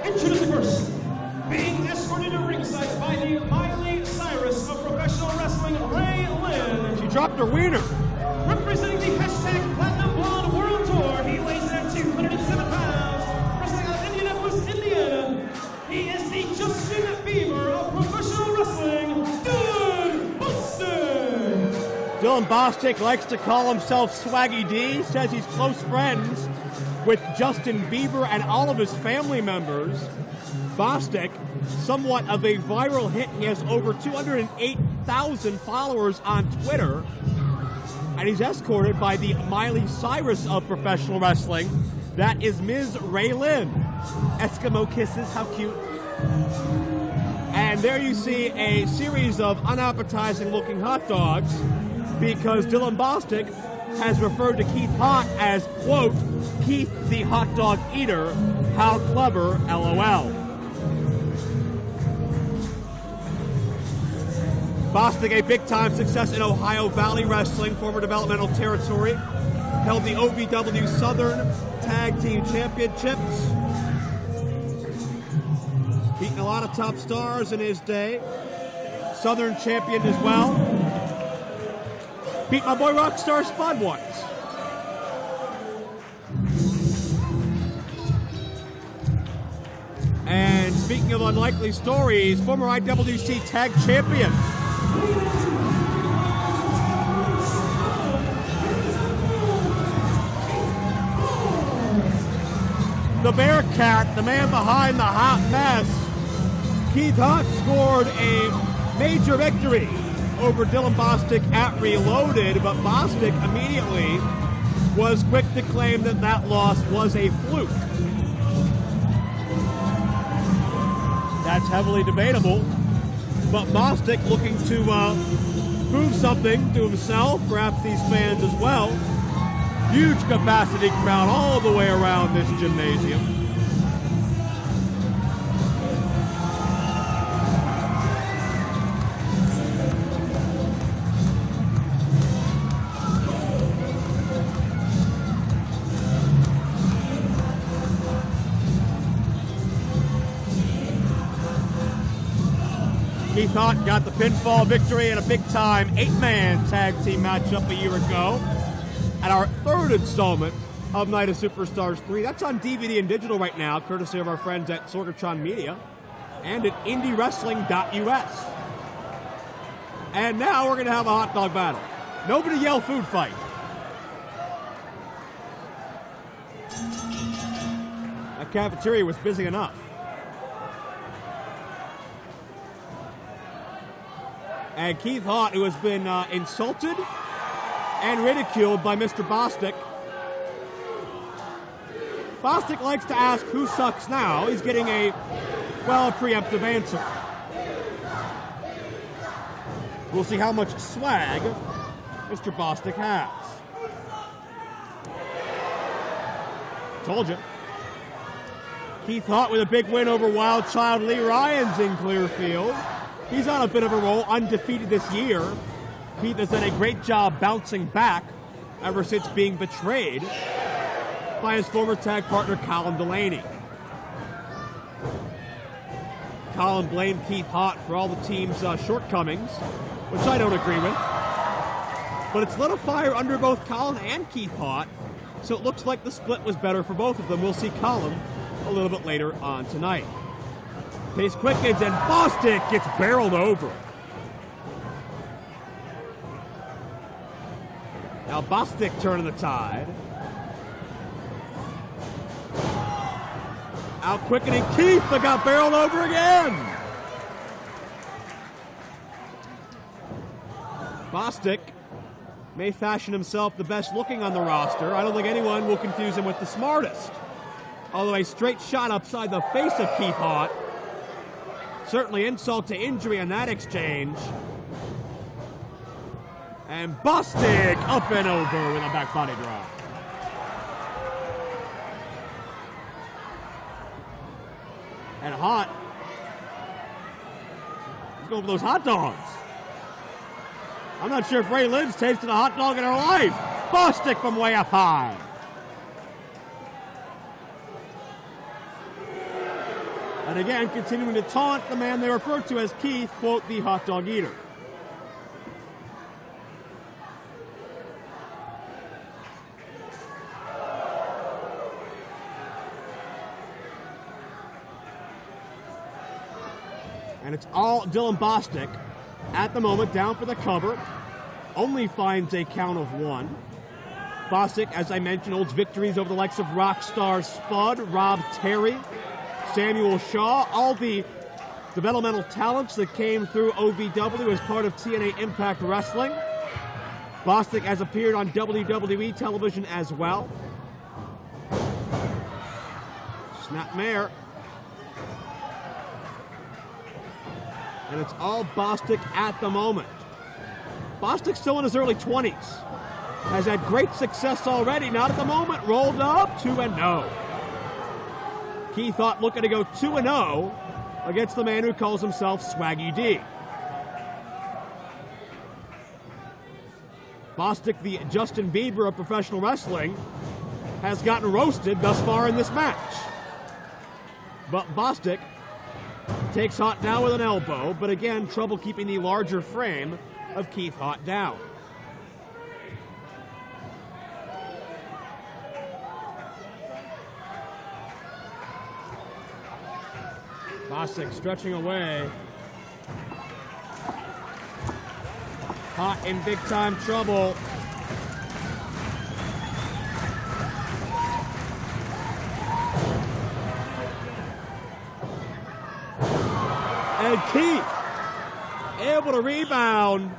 Introducing first, being escorted to ringside by the Miley Cyrus of professional wrestling, Ray Lynn. She dropped her wiener. Representing the hashtag Platinum Blonde World Tour, he weighs in at 207 pounds. Wrestling out of Indianapolis, Indiana, he is the Justin Bieber of professional wrestling, Dylan Bostic. Dylan Bostic likes to call himself Swaggy D, says he's close friends with Justin Bieber and all of his family members. Bostic, somewhat of a viral hit. He has over 208,000 followers on Twitter, and he's escorted by the Miley Cyrus of professional wrestling. That is Ms. Ray Lynn. Eskimo kisses, how cute. And there you see a series of unappetizing looking hot dogs, because Dylan Bostic has referred to Keith Haught as, quote, Keith the hot dog eater. How clever, LOL. Bostic, a big-time success in Ohio Valley Wrestling, former developmental territory, held the OVW Southern Tag Team Championships, beaten a lot of top stars in his day, Southern champion as well, beat my boy Rockstar Spud once. And speaking of unlikely stories, former IWC Tag Champion. The Bearcat, the man behind the hot mess, Keith Haught, scored a major victory over Dylan Bostic at Reloaded, but Bostic immediately was quick to claim that that loss was a fluke. That's heavily debatable, but Bostic looking to prove something to himself, perhaps these fans as well. Huge capacity crowd all the way around this gymnasium. Keith Haught got the pinfall victory in a big-time 8-man tag team matchup a year ago at our third installment of Night of Superstars 3. That's on DVD and digital right now, courtesy of our friends at Sorgatron Media and at IndyWrestling.us. And now we're going to have a hot dog battle. Nobody yell food fight. That cafeteria was busy enough. And Keith Haught, who has been insulted and ridiculed by Mr. Bostic. Bostic likes to ask who sucks now. He's getting a preemptive answer. We'll see how much swag Mr. Bostic has. Told you. Keith Haught with a big win over Wild Child Lee Ryans in Clearfield. He's on a bit of a roll, undefeated this year. Keith has done a great job bouncing back ever since being betrayed by his former tag partner, Colin Delaney. Colin blamed Keith Haught for all the team's shortcomings, which I don't agree with. But it's lit a fire under both Colin and Keith Haught, so it looks like the split was better for both of them. We'll see Colin a little bit later on tonight. Pace quickens and Bostic gets barreled over. Now Bostic turning the tide. Out quickening Keith, but got barreled over again. Bostic may fashion himself the best looking on the roster. I don't think anyone will confuse him with the smartest. Although a straight shot upside the face of Keith Haught. Certainly insult to injury on that exchange. And Bostic up and over with a back body drop. And Haught, he's going for those hot dogs. I'm not sure if Ray Lynn's tasted a hot dog in her life. Bostic from way up high. And again, continuing to taunt the man they refer to as Keith, quote, the hot dog eater. And it's all Dylan Bostic at the moment, down for the cover. Only finds a count of 1. Bostic, as I mentioned, holds victories over the likes of Rockstar Spud, Rob Terry, Samuel Shaw, all the developmental talents that came through OVW as part of TNA Impact Wrestling. Bostic has appeared on WWE television as well. Snapmare. And it's all Bostic at the moment. Bostic's still in his early 20s. Has had great success already. Not at the moment. Rolled up 2-0. Keith Haught looking to go 2-0 against the man who calls himself Swaggy D. Bostic, the Justin Bieber of professional wrestling, has gotten roasted thus far in this match. But Bostic takes Haught down with an elbow, but again, trouble keeping the larger frame of Keith Haught down. Bostic stretching away. Haught in big time trouble. And Keith able to rebound.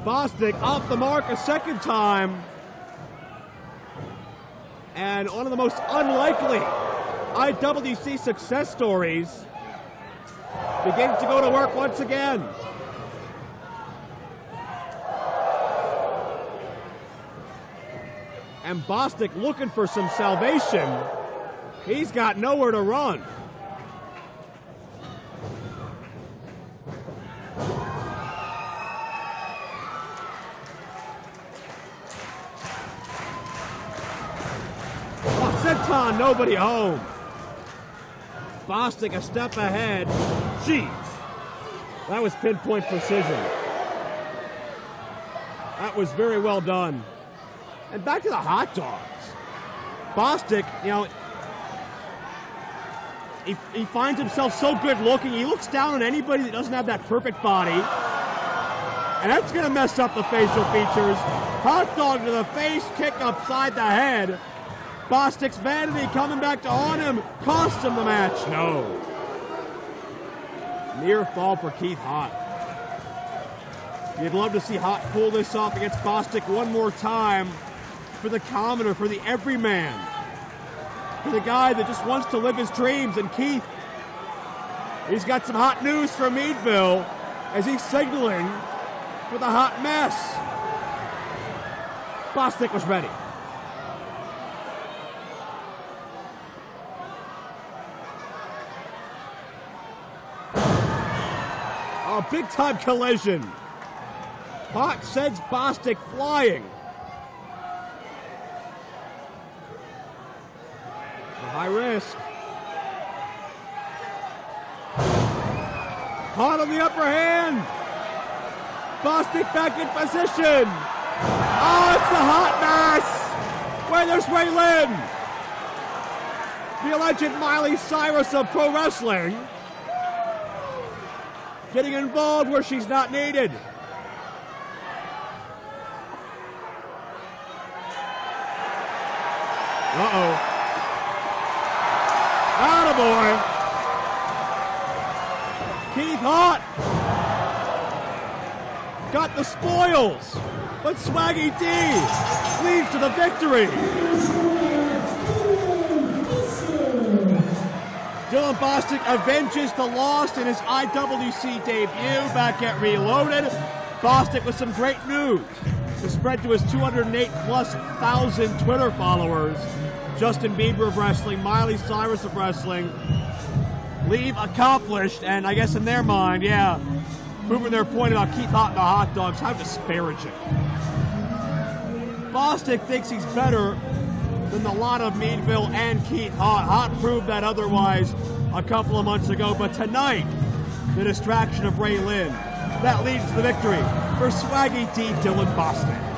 Bostic off the mark a second time. And one of the most unlikely IWC success stories begins to go to work once again. And Bostic looking for some salvation. He's got nowhere to run. Senton, nobody home. Bostic a step ahead. Jeez. That was pinpoint precision. That was very well done. And back to the hot dogs. Bostic, you know, he finds himself so good looking. He looks down on anybody that doesn't have that perfect body. And that's going to mess up the facial features. Hot dog to the face, kick upside the head. Bostic's vanity coming back to haunt him. Cost him the match. No. Near fall for Keith Haught. You'd love to see Haught pull this off against Bostic one more time for the commoner, for the everyman, for the guy that just wants to live his dreams. And Keith, he's got some hot news from Meadville as he's signaling for the hot mess. Bostic was ready. A big-time collision. Haught sends Bostic flying. A high risk. Haught on the upper hand. Bostic back in position. Oh, it's the hot mess. Wait, there's Ray Lynn. The alleged Miley Cyrus of pro wrestling. Getting involved where she's not needed. Uh-oh. Attaboy. Keith Haught got the spoils, but Swaggy D leads to the victory. Dylan Bostic avenges the loss in his IWC debut back at Reloaded. Bostic with some great news to spread to his 208,000+ Twitter followers. Justin Bieber of wrestling, Miley Cyrus of wrestling. Leave accomplished, and I guess in their mind, yeah, proving their point about Keith Haught and the hot dogs, how disparaging. Bostic thinks he's better than the lot of Meadville and Keith Haught. Haught proved that otherwise a couple of months ago, but tonight, the distraction of Ray Lynn, that leads to the victory for Swaggy D. Dylan Bostic.